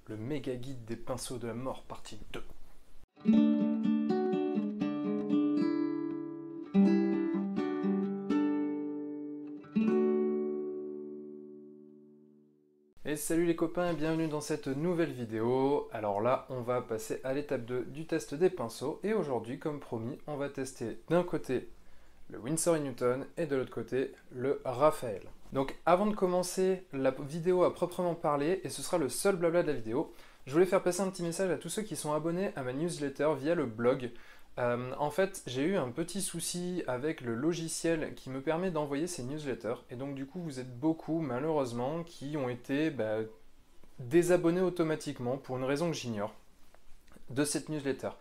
le méga guide des pinceaux de la mort, partie 2. Et salut les copains et bienvenue dans cette nouvelle vidéo. Alors là, on va passer à l'étape 2 du test des pinceaux. Et aujourd'hui, comme promis, on va tester d'un côté le Winsor & Newton et de l'autre côté le Raphaël. Donc avant de commencer la vidéo à proprement parler, et ce sera le seul blabla de la vidéo, je voulais faire passer un petit message à tous ceux qui sont abonnés à ma newsletter via le blog. En fait, j'ai eu un petit souci avec le logiciel qui me permet d'envoyer ces newsletters, et donc du coup vous êtes beaucoup malheureusement qui ont été désabonnés automatiquement pour une raison que j'ignore de cette newsletter.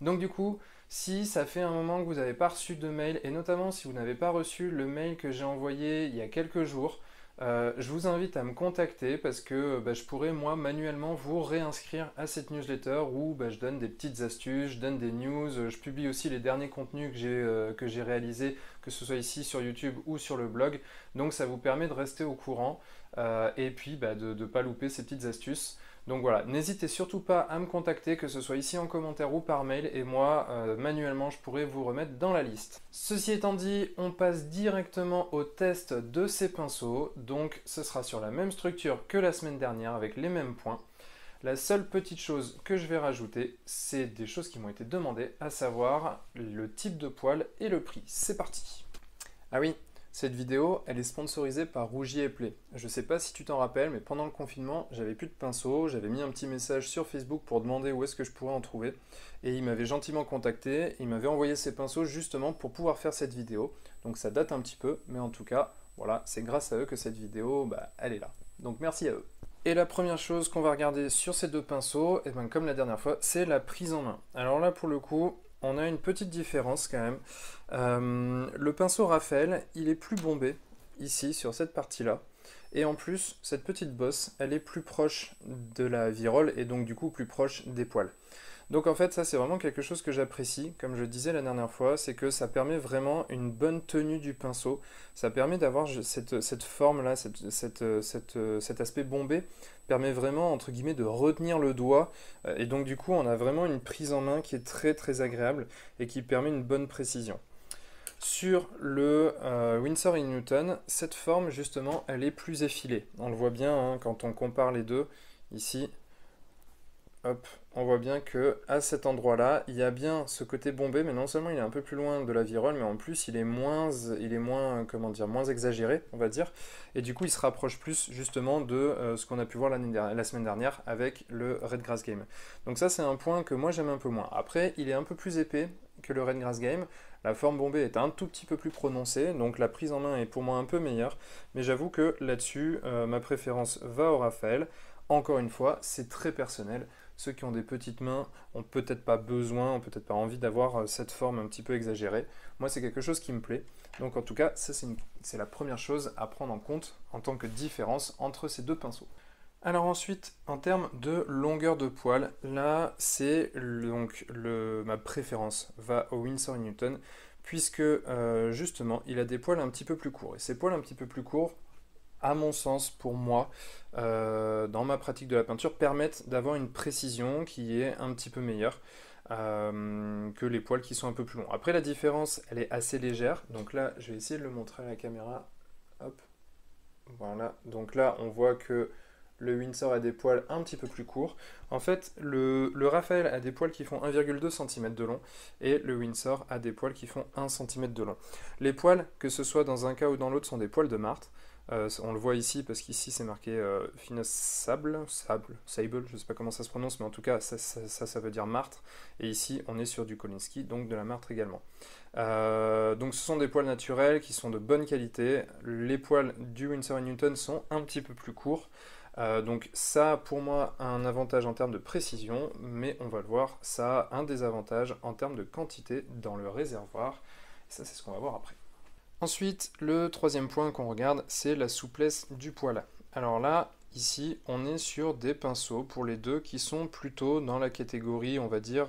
Donc du coup, si ça fait un moment que vous n'avez pas reçu de mail, et notamment si vous n'avez pas reçu le mail que j'ai envoyé il y a quelques jours, je vous invite à me contacter parce que je pourrais moi manuellement vous réinscrire à cette newsletter où je donne des petites astuces, je donne des news, je publie aussi les derniers contenus que j'ai réalisés, que ce soit ici sur YouTube ou sur le blog. Donc ça vous permet de rester au courant et puis de ne pas louper ces petites astuces. Donc voilà, n'hésitez surtout pas à me contacter, que ce soit ici en commentaire ou par mail, et moi, manuellement, je pourrai vous remettre dans la liste. Ceci étant dit, on passe directement au test de ces pinceaux, donc ce sera sur la même structure que la semaine dernière, avec les mêmes points. La seule petite chose que je vais rajouter, c'est des choses qui m'ont été demandées, à savoir le type de poil et le prix. C'est parti! Ah oui, cette vidéo, elle est sponsorisée par Rougier et Play. Je sais pas si tu t'en rappelles, mais pendant le confinement, j'avais plus de pinceaux, j'avais mis un petit message sur Facebook pour demander où est-ce que je pourrais en trouver, et il m'avait gentiment contacté, il m'avait envoyé ces pinceaux justement pour pouvoir faire cette vidéo. Donc ça date un petit peu, mais en tout cas, voilà, c'est grâce à eux que cette vidéo, elle est là. Donc merci à eux. Et la première chose qu'on va regarder sur ces deux pinceaux, comme la dernière fois, c'est la prise en main. Alors là, pour le coup, on a une petite différence quand même. Le pinceau Raphaël, il est plus bombé, ici, sur cette partie-là. Et en plus, cette petite bosse, elle est plus proche de la virole et donc du coup plus proche des poils. Donc en fait, ça c'est vraiment quelque chose que j'apprécie, comme je disais la dernière fois, c'est que ça permet vraiment une bonne tenue du pinceau. Ça permet d'avoir cette forme-là, cet aspect bombé, permet vraiment, entre guillemets, de retenir le doigt. Et donc du coup, on a vraiment une prise en main qui est très très agréable et qui permet une bonne précision. Sur le Winsor & Newton, cette forme justement, elle est plus effilée. On le voit bien hein, quand on compare les deux, ici. Hop, on voit bien que à cet endroit-là, il y a bien ce côté bombé, mais non seulement il est un peu plus loin de la virole, mais en plus il est moins, comment dire, moins exagéré, on va dire. Et du coup, il se rapproche plus justement de ce qu'on a pu voir la semaine dernière avec le Red Grass Game. Donc ça, c'est un point que moi j'aime un peu moins. Après, il est un peu plus épais que le Red Grass Game. La forme bombée est un tout petit peu plus prononcée, donc la prise en main est pour moi un peu meilleure. Mais j'avoue que là-dessus, ma préférence va au Raphaël. Encore une fois, c'est très personnel. Ceux qui ont des petites mains ont peut-être pas besoin, ont peut-être pas envie d'avoir cette forme un petit peu exagérée. Moi, c'est quelque chose qui me plaît. Donc en tout cas, ça c'est la première chose à prendre en compte en tant que différence entre ces deux pinceaux. Alors ensuite, en termes de longueur de poil, là, c'est donc ma préférence va au Winsor & Newton, puisque justement, il a des poils un petit peu plus courts. Et ces poils un petit peu plus courts, à mon sens, pour moi, dans ma pratique de la peinture, permettent d'avoir une précision qui est un petit peu meilleure que les poils qui sont un peu plus longs. Après, la différence, elle est assez légère. Donc là, je vais essayer de le montrer à la caméra. Hop, voilà. Donc là, on voit que le Winsor a des poils un petit peu plus courts. En fait, le Raphaël a des poils qui font 1,2 cm de long et le Winsor a des poils qui font 1 cm de long. Les poils, que ce soit dans un cas ou dans l'autre, sont des poils de Marthe. On le voit ici parce qu'ici c'est marqué Finesse Sable, je ne sais pas comment ça se prononce, mais en tout cas ça veut dire martre. Et ici on est sur du Kolinsky, donc de la martre également. Donc ce sont des poils naturels qui sont de bonne qualité. Les poils du Winsor & Newton sont un petit peu plus courts. Donc ça pour moi a un avantage en termes de précision, mais on va le voir, ça a un désavantage en termes de quantité dans le réservoir. Et ça c'est ce qu'on va voir après. Ensuite, le troisième point qu'on regarde, c'est la souplesse du poil. Alors là, ici, on est sur des pinceaux pour les deux qui sont plutôt dans la catégorie, on va dire,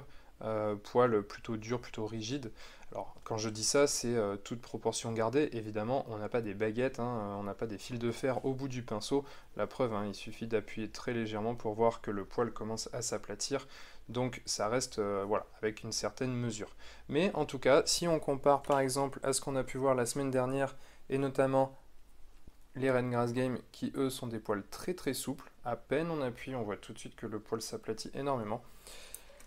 poils plutôt durs, plutôt rigides. Alors quand je dis ça, c'est toute proportion gardée. Évidemment, on n'a pas des baguettes, hein, on n'a pas des fils de fer au bout du pinceau. La preuve, hein, il suffit d'appuyer très légèrement pour voir que le poil commence à s'aplatir. Donc ça reste voilà, avec une certaine mesure. Mais en tout cas, si on compare par exemple à ce qu'on a pu voir la semaine dernière, et notamment les Ren Grass Game qui eux sont des poils très très souples, à peine on appuie, on voit tout de suite que le poil s'aplatit énormément.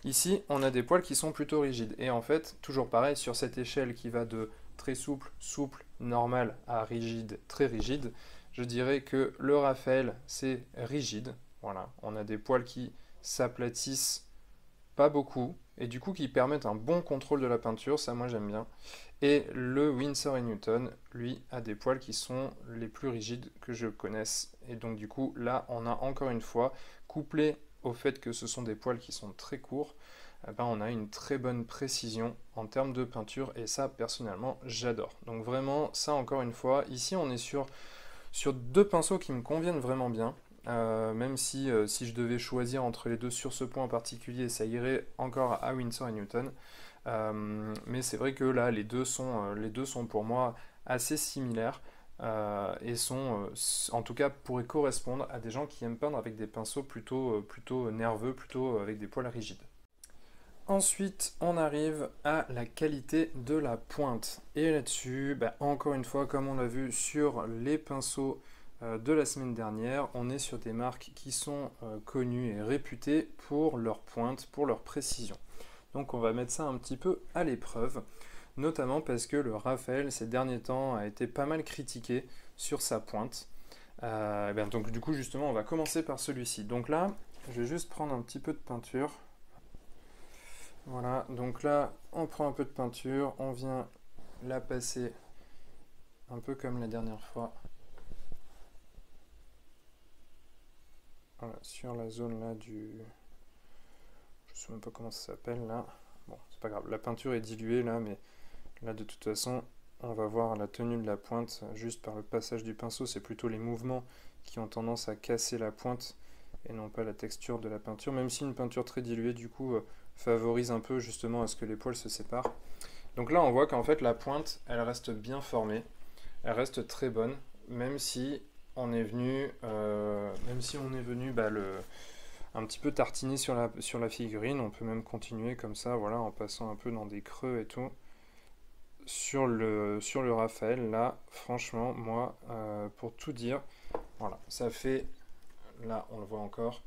Ici, on a des poils qui sont plutôt rigides. Et en fait, toujours pareil, sur cette échelle qui va de très souple, souple, normal à rigide, très rigide, je dirais que le Raphaël, c'est rigide. Voilà, on a des poils qui s'aplatissent pas beaucoup, et du coup qui permettent un bon contrôle de la peinture, ça moi j'aime bien. Et le Winsor & Newton, lui, a des poils qui sont les plus rigides que je connaisse. Et donc du coup, là, on a encore une fois, couplé au fait que ce sont des poils qui sont très courts, eh ben, on a une très bonne précision en termes de peinture, et ça, personnellement, j'adore. Donc vraiment, ça encore une fois, ici on est sur deux pinceaux qui me conviennent vraiment bien. Même si je devais choisir entre les deux sur ce point en particulier, ça irait encore à Winsor & Newton. Mais c'est vrai que là, les deux sont pour moi assez similaires et sont, en tout cas, pourraient correspondre à des gens qui aiment peindre avec des pinceaux plutôt nerveux, plutôt avec des poils rigides. Ensuite, on arrive à la qualité de la pointe. Et là-dessus, bah, encore une fois, comme on l'a vu sur les pinceaux de la semaine dernière, on est sur des marques qui sont connues et réputées pour leur pointe, pour leur précision. Donc on va mettre ça un petit peu à l'épreuve, notamment parce que le Raphaël ces derniers temps a été pas mal critiqué sur sa pointe. Donc du coup justement on va commencer par celui-ci. Donc là je vais juste prendre un petit peu de peinture. Voilà, donc là on prend un peu de peinture, on vient la passer un peu comme la dernière fois. Voilà, sur la zone là du... Je ne sais même pas comment ça s'appelle là. Bon, c'est pas grave, la peinture est diluée là, mais là de toute façon, on va voir la tenue de la pointe juste par le passage du pinceau. C'est plutôt les mouvements qui ont tendance à casser la pointe et non pas la texture de la peinture, même si une peinture très diluée du coup favorise un peu justement à ce que les poils se séparent. Donc là on voit qu'en fait la pointe elle reste bien formée, elle reste très bonne, même si on est venu, un petit peu tartiner sur la figurine. On peut même continuer comme ça, voilà, en passant un peu dans des creux et tout. Sur le Raphaël, là, franchement, moi, pour tout dire, voilà, ça fait, là, on le voit encore,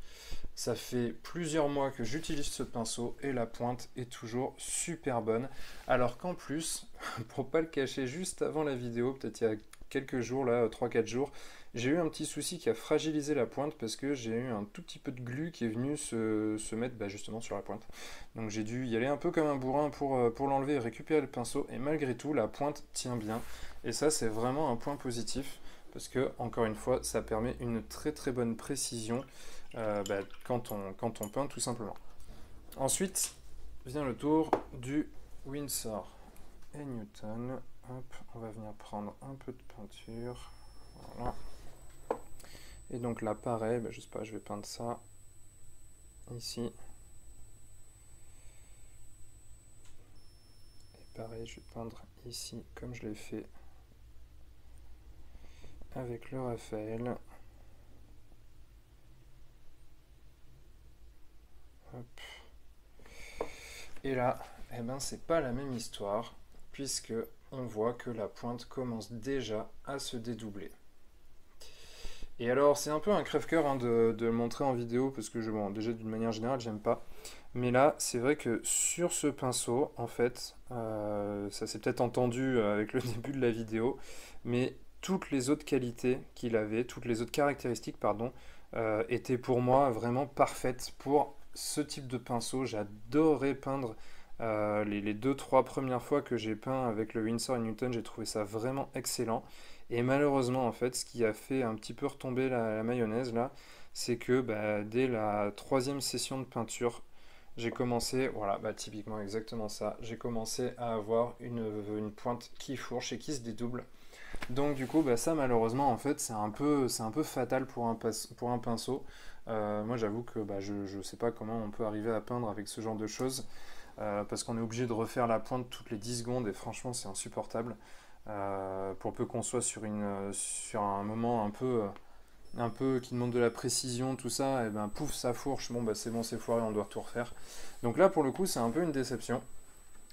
ça fait plusieurs mois que j'utilise ce pinceau et la pointe est toujours super bonne. Alors qu'en plus, pour pas le cacher, juste avant la vidéo, peut-être il y a quelques jours, là, 3-4 jours, j'ai eu un petit souci qui a fragilisé la pointe parce que j'ai eu un tout petit peu de glu qui est venu se mettre justement sur la pointe. Donc j'ai dû y aller un peu comme un bourrin pour l'enlever et récupérer le pinceau. Et malgré tout, la pointe tient bien. Et ça, c'est vraiment un point positif parce que, encore une fois, ça permet une très très bonne précision quand on peint tout simplement. Ensuite, vient le tour du Winsor & Newton. Hop, on va venir prendre un peu de peinture. Voilà. Et donc là, pareil, je sais pas, je vais peindre ça ici. Et pareil, je vais peindre ici comme je l'ai fait avec le Raphaël. Hop. Et là, c'est pas la même histoire, puisque on voit que la pointe commence déjà à se dédoubler. Et alors, c'est un peu un crève-cœur de le montrer en vidéo, parce que déjà d'une manière générale, j'aime pas. Mais là, c'est vrai que sur ce pinceau, en fait, ça s'est peut-être entendu avec le début de la vidéo, mais toutes les autres qualités qu'il avait, toutes les autres caractéristiques, pardon, étaient pour moi vraiment parfaites pour ce type de pinceau. J'adorais peindre les 2-3 premières fois que j'ai peint avec le Winsor & Newton, j'ai trouvé ça vraiment excellent. Et malheureusement, en fait, ce qui a fait un petit peu retomber la mayonnaise, là, c'est que dès la 3e session de peinture, j'ai commencé, voilà, typiquement exactement ça, j'ai commencé à avoir une pointe qui fourche et qui se dédouble. Donc du coup, ça malheureusement, en fait, c'est un peu fatal pour un pinceau. Moi, j'avoue que je ne sais pas comment on peut arriver à peindre avec ce genre de choses. parce qu'on est obligé de refaire la pointe toutes les 10 secondes et franchement c'est insupportable. Pour peu qu'on soit sur un moment un peu qui demande de la précision, tout ça, et ben pouf, ça fourche, bon bah c'est bon, c'est foiré, on doit tout refaire. Donc là pour le coup c'est un peu une déception.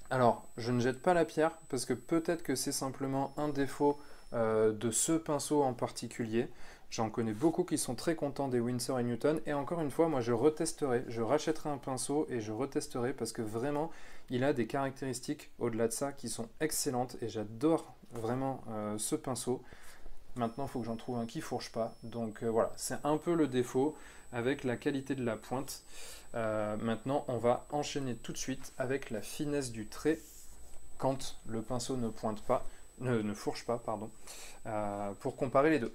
Alors je ne jette pas la pierre parce que peut-être que c'est simplement un défaut de ce pinceau en particulier. J'en connais beaucoup qui sont très contents des Winsor & Newton et encore une fois moi je retesterai, je rachèterai un pinceau et je retesterai parce que vraiment il a des caractéristiques au-delà de ça qui sont excellentes et j'adore vraiment ce pinceau. Maintenant, il faut que j'en trouve un qui fourche pas. Donc voilà, c'est un peu le défaut avec la qualité de la pointe. Maintenant, on va enchaîner tout de suite avec la finesse du trait quand le pinceau ne pointe pas, ne fourche pas, pardon, pour comparer les deux.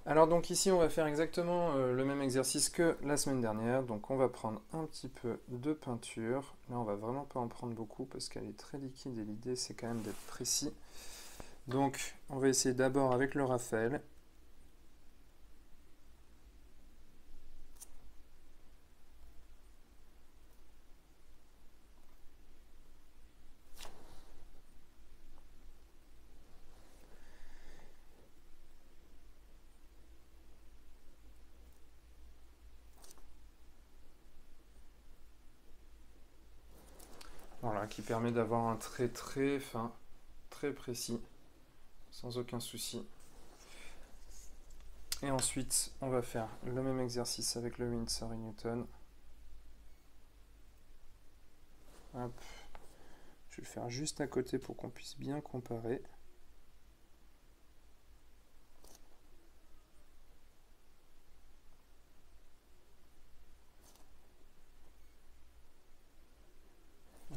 Alors donc ici, on va faire exactement le même exercice que la semaine dernière. Donc on va prendre un petit peu de peinture. Là, on va vraiment pas en prendre beaucoup parce qu'elle est très liquide et l'idée, c'est quand même d'être précis. Donc, on va essayer d'abord avec le Raphaël. Voilà, qui permet d'avoir un trait très fin, très précis, sans aucun souci. Et ensuite, on va faire le même exercice avec le Winsor & Newton. Hop. Je vais le faire juste à côté pour qu'on puisse bien comparer.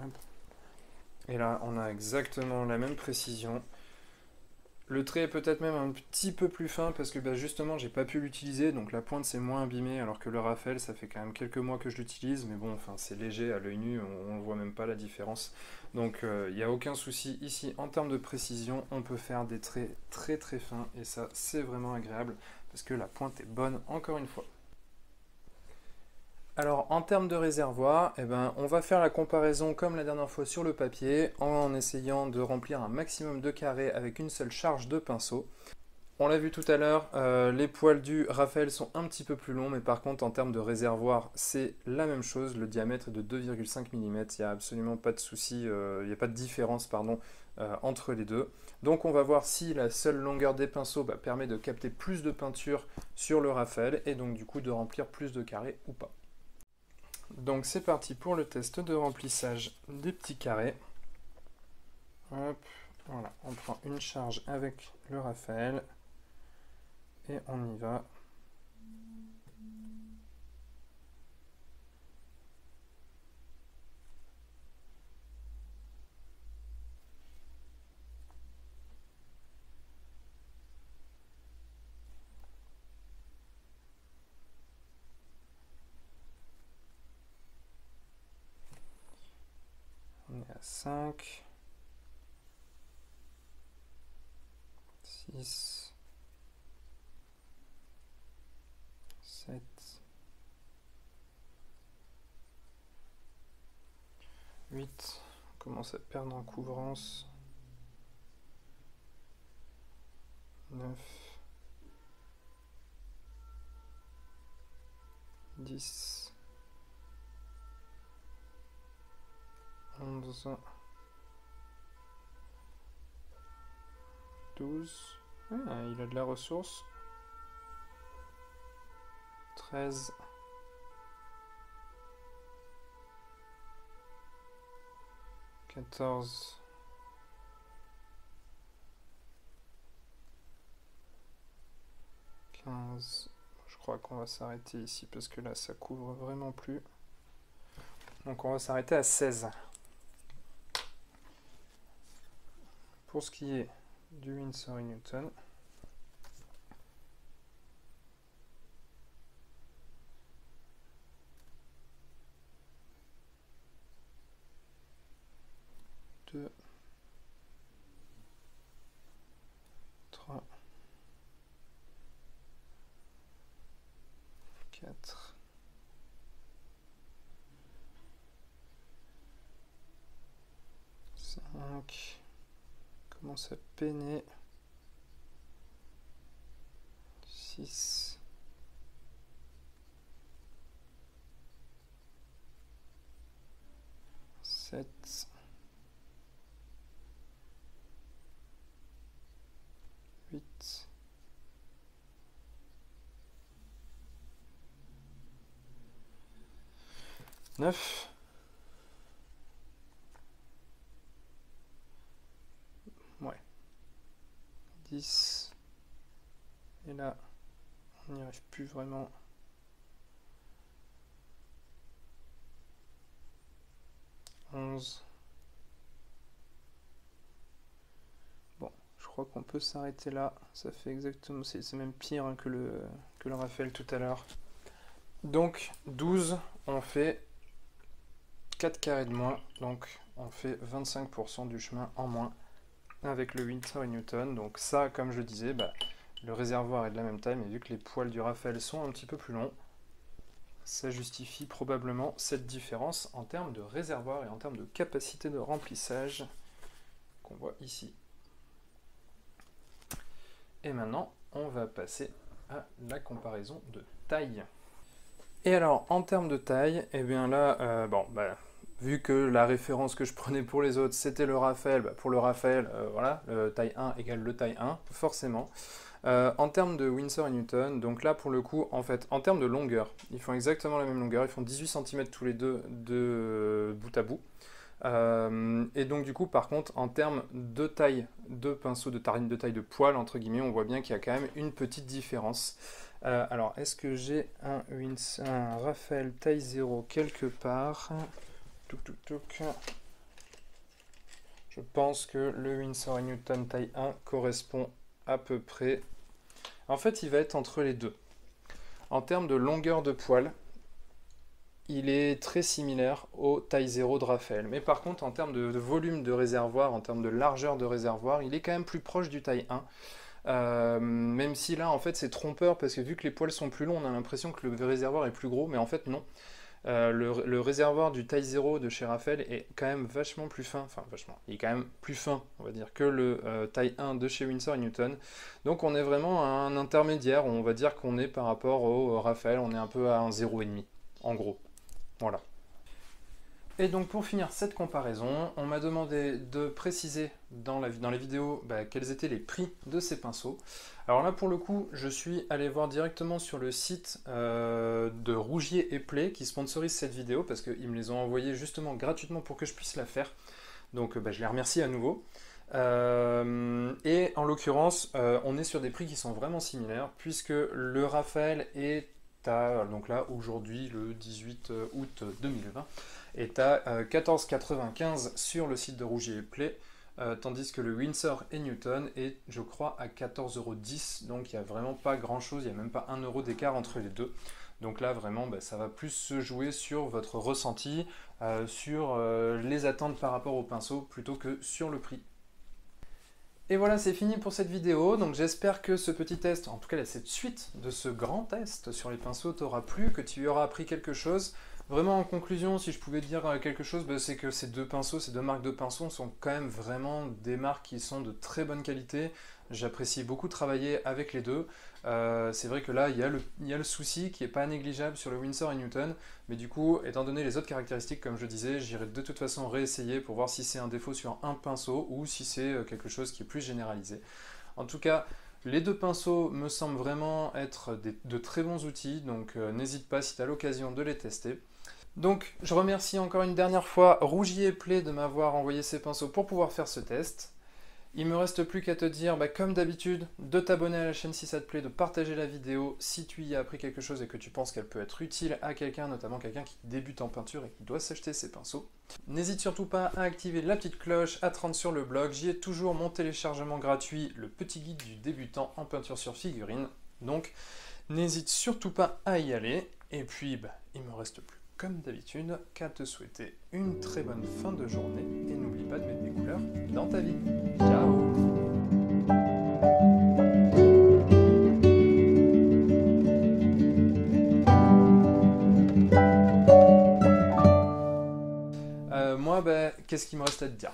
Hop. Et là, on a exactement la même précision. Le trait est peut-être même un petit peu plus fin parce que bah, justement j'ai pas pu l'utiliser, donc la pointe c'est moins abîmé, alors que le Raphaël ça fait quand même quelques mois que je l'utilise, mais bon, enfin c'est léger à l'œil nu, on ne voit même pas la différence. Donc il n'y a aucun souci ici en termes de précision, on peut faire des traits très très fins et ça c'est vraiment agréable parce que la pointe est bonne encore une fois. Alors en termes de réservoir, eh ben, on va faire la comparaison comme la dernière fois sur le papier en essayant de remplir un maximum de carrés avec une seule charge de pinceau. On l'a vu tout à l'heure, les poils du Raphaël sont un petit peu plus longs, mais par contre en termes de réservoir c'est la même chose, le diamètre est de 2,5 mm, il n'y a absolument pas de souci, il n'y a pas de différence pardon, entre les deux. Donc on va voir si la seule longueur des pinceaux permet de capter plus de peinture sur le Raphaël et donc du coup de remplir plus de carrés ou pas. Donc c'est parti pour le test de remplissage des petits carrés. Hop, voilà, on prend une charge avec le Raphaël et on y va. On est à 5, 6, 7, 8, on commence à perdre en couvrance, 9, 10, 11, 12, ah, il a de la ressource, 13, 14, 15, je crois qu'on va s'arrêter ici parce que là ça couvre vraiment plus. Donc on va s'arrêter à 16. Pour ce qui est du Winsor & Newton, deux, 3, 4, 5 commence à peiner. 6. 7. 8. 9. Ouais. 10. Et là, on n'y arrive plus vraiment. 11. Bon, je crois qu'on peut s'arrêter là. Ça fait exactement, c'est même pire hein, que le Raphaël tout à l'heure. Donc 12, on fait 4 carrés de moins, donc on fait 25% du chemin en moins avec le Winsor & Newton. Donc ça, comme je le disais, le réservoir est de la même taille, mais vu que les poils du Raphaël sont un petit peu plus longs, ça justifie probablement cette différence en termes de réservoir et en termes de capacité de remplissage qu'on voit ici. Et maintenant, on va passer à la comparaison de taille. Et alors, en termes de taille, et bien là, vu que la référence que je prenais pour les autres, c'était le Raphaël, pour le Raphaël, voilà, le taille 1 égale le taille 1, forcément. En termes de Winsor & Newton, donc là, pour le coup, en fait, en termes de longueur, ils font exactement la même longueur, ils font 18 cm tous les deux de bout à bout. Et donc du coup, par contre, en termes de taille de pinceau, de taille de poil, entre guillemets, on voit bien qu'il y a quand même une petite différence. Alors, est-ce que j'ai un Raphaël taille 0 quelque part? Je pense que le Winsor & Newton taille 1 correspond à peu près. En fait, il va être entre les deux. En termes de longueur de poil, il est très similaire au taille 0 de Raphaël. Mais par contre, en termes de volume de réservoir, en termes de largeur de réservoir, il est quand même plus proche du taille 1. Même si là, en fait, c'est trompeur, parce que vu que les poils sont plus longs, on a l'impression que le réservoir est plus gros, mais en fait, non. Le réservoir du taille 0 de chez Raphaël est quand même vachement plus fin, il est quand même plus fin, on va dire, que le taille 1 de chez Winsor & Newton. Donc on est vraiment à un intermédiaire, on va dire qu'on est par rapport au Raphaël, on est un peu à un 0,5, en gros. Voilà. Et donc pour finir cette comparaison, on m'a demandé de préciser dans les vidéos quels étaient les prix de ces pinceaux. Alors là pour le coup, je suis allé voir directement sur le site de Rougier et Play qui sponsorise cette vidéo parce qu'ils me les ont envoyés justement gratuitement pour que je puisse la faire. Donc je les remercie à nouveau. Et en l'occurrence, on est sur des prix qui sont vraiment similaires puisque le Raphaël est à, donc là aujourd'hui le 18 août 2020, est à 14,95 sur le site de Rougier et Play, tandis que le Winsor & Newton est, je crois, à 14,10 €, donc il n'y a vraiment pas grand chose, il n'y a même pas 1 € d'écart entre les deux. Donc là vraiment ça va plus se jouer sur votre ressenti, sur les attentes par rapport au pinceau plutôt que sur le prix. Et voilà, c'est fini pour cette vidéo, donc j'espère que ce petit test, en tout cas cette suite de ce grand test sur les pinceaux t'aura plu, que tu y auras appris quelque chose. Vraiment en conclusion, si je pouvais dire quelque chose, c'est que ces deux marques de pinceaux sont quand même vraiment des marques qui sont de très bonne qualité. J'apprécie beaucoup travailler avec les deux. C'est vrai que là, il y a le souci qui n'est pas négligeable sur le Winsor & Newton, mais du coup, étant donné les autres caractéristiques, comme je disais, j'irai de toute façon réessayer pour voir si c'est un défaut sur un pinceau ou si c'est quelque chose qui est plus généralisé. En tout cas, les deux pinceaux me semblent vraiment être de très bons outils, donc n'hésite pas si tu as l'occasion de les tester. Donc, je remercie encore une dernière fois Rougier et Play de m'avoir envoyé ces pinceaux pour pouvoir faire ce test. Il me reste plus qu'à te dire, comme d'habitude, de t'abonner à la chaîne si ça te plaît, de partager la vidéo si tu y as appris quelque chose et que tu penses qu'elle peut être utile à quelqu'un, notamment quelqu'un qui débute en peinture et qui doit s'acheter ses pinceaux. N'hésite surtout pas à activer la petite cloche, à te rendre sur le blog, j'y ai toujours mon téléchargement gratuit, le petit guide du débutant en peinture sur figurine. Donc, n'hésite surtout pas à y aller. Et puis, il me reste plus, comme d'habitude, qu'à te souhaiter une très bonne fin de journée et n'oublie pas de mettre des couleurs dans ta vie. Ciao! Moi, qu'est-ce qu'il me reste à te dire?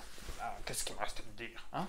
qu'est-ce qu'il me reste à te dire, hein?